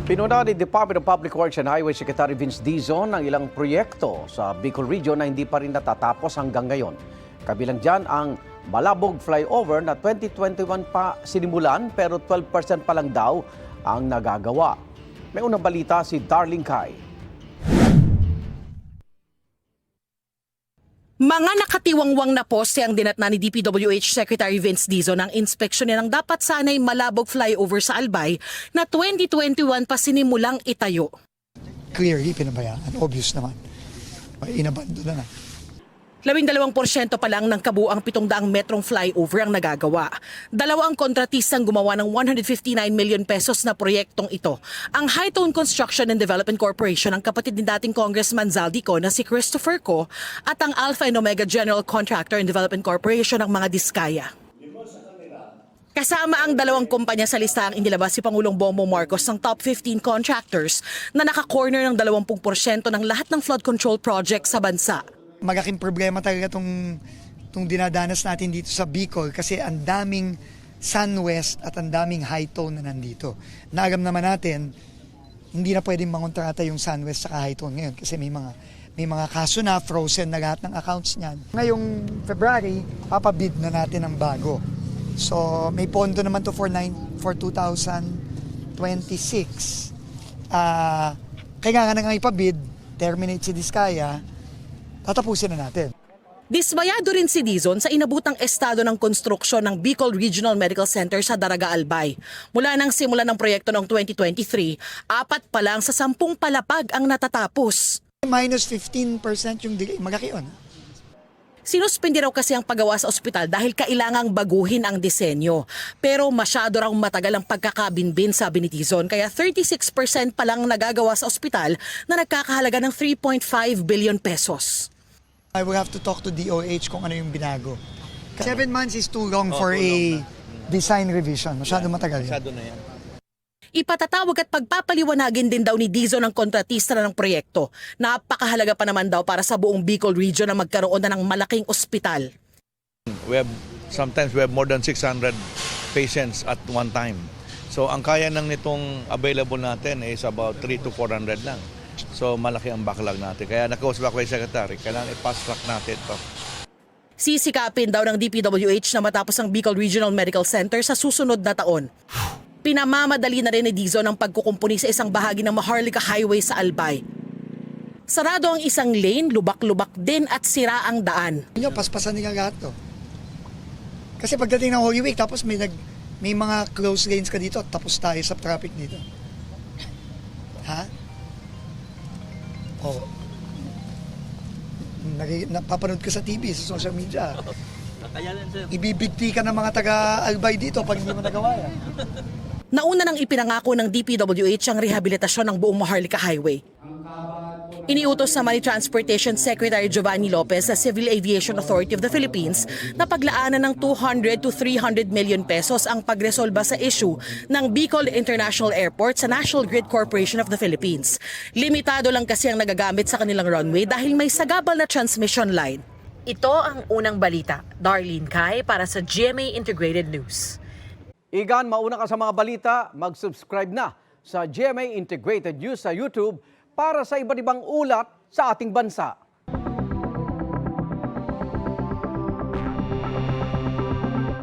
Pinuna ni Department of Public Works and Highway Secretary Vince Dizon ang ilang proyekto sa Bicol Region na hindi pa rin natatapos hanggang ngayon. Kabilang dyan ang Malabog Flyover na 2021 pa sinimulan pero 12% pa lang daw ang nagagawa. May unang balita si Darlene Kai. Mga nakatiwangwang na poste ang dinatna ni DPWH Secretary Vince Dizon ang inspeksyon ng dapat sanay Malabog Flyover sa Albay na 2021 pa sinimulang itayo. Clearly, pinabayaan. Obvious naman. Inabando na na. 12% pa lang ng kabuang 700 metrong flyover ang nagagawa. Dalawa ang kontratistang gumawa ng 159 million pesos na proyektong ito. Ang Hightone Construction and Development Corporation, ang kapatid ni dating Congressman Zaldico na si Christopher Co, at ang Alpha and Omega General Contractor and Development Corporation ng mga Diskaya. Kasama ang dalawang kumpanya sa listahang inilabas si Pangulong Bongbong Marcos ng top 15 contractors na naka-corner ng 20% ng lahat ng flood control project sa bansa. Malaking problema talaga itong dinadanas natin dito sa Bicol kasi ang daming SunWest at ang daming Hightone na nandito. Alam naman natin, hindi na pwedeng mangontrata yung SunWest sa Hightone ngayon kasi may mga kaso na, frozen na lahat ng accounts niyan. Ngayong February, papabid na natin ang bago. So may pondo naman to for 2026. Kailangan na nga ipabid, terminate si Diskaya, tatapusin na natin. Dismayado rin si Dizon sa inabutang estado ng konstruksyon ng Bicol Regional Medical Center sa Daraga Albay. Mula nang simula ng proyekto noong 2023, 4 pa lang sa 10 palapag ang natatapos. Minus 15% yung delay, malaki yun. Sinuspindi raw kasi ang paggawa sa ospital dahil kailangang baguhin ang disenyo. Pero masyado raw matagal ang pagkakabinbin, sabi ni Dizon, kaya 36% pa lang nagagawa sa ospital na nagkakahalaga ng 3.5 billion pesos. I will have to talk to DOH kung ano yung binago. 7 months is too long for a design revision. Masyado matagal. Masyado na yan. Ipatatawag at pagpapaliwanagin din daw ni Dizon ng kontratista ng proyekto. Napakahalaga pa naman daw para sa buong Bicol Region na magkaroon na ng malaking ospital. Sometimes we have more than 600 patients at one time. So ang kaya nang nitong available natin is about 300 to 400 lang. So malaki ang backlog natin. Kaya nakausap ako kay Secretary, kailangan i-fast track natin ito. Sisikapin daw ng DPWH na matapos ang Bicol Regional Medical Center sa susunod na taon. Pinamamadali na rin ni Dizon ang pagkukumpuni sa isang bahagi ng Maharlika Highway sa Albay. Sarado ang isang lane, lubak-lubak din at sira ang daan. Paspasan nila lahat to. Kasi pagdating ng Holy Week, tapos may mga close lanes ka dito, tapos tayo sa traffic dito. Ha? Oh. Napapanood ka sa TV, sa social media. Ibibigti ka ng mga taga-Albay dito pag hindi mo nagawa yan. Nauna nang ipinangako ng DPWH ang rehabilitasyon ng buong Maharlika Highway. Iniutos sa Money Transportation Secretary Giovanni Lopez sa Civil Aviation Authority of the Philippines na paglaanan ng 200 to 300 million pesos ang pagresolba sa issue ng Bicol International Airport sa National Grid Corporation of the Philippines. Limitado lang kasi ang nagagamit sa kanilang runway dahil may sagabal na transmission line. Ito ang unang balita. Darlene Kai para sa GMA Integrated News. Igan, mauna ka sa mga balita, mag-subscribe na sa GMA Integrated News sa YouTube para sa iba't ibang ulat sa ating bansa.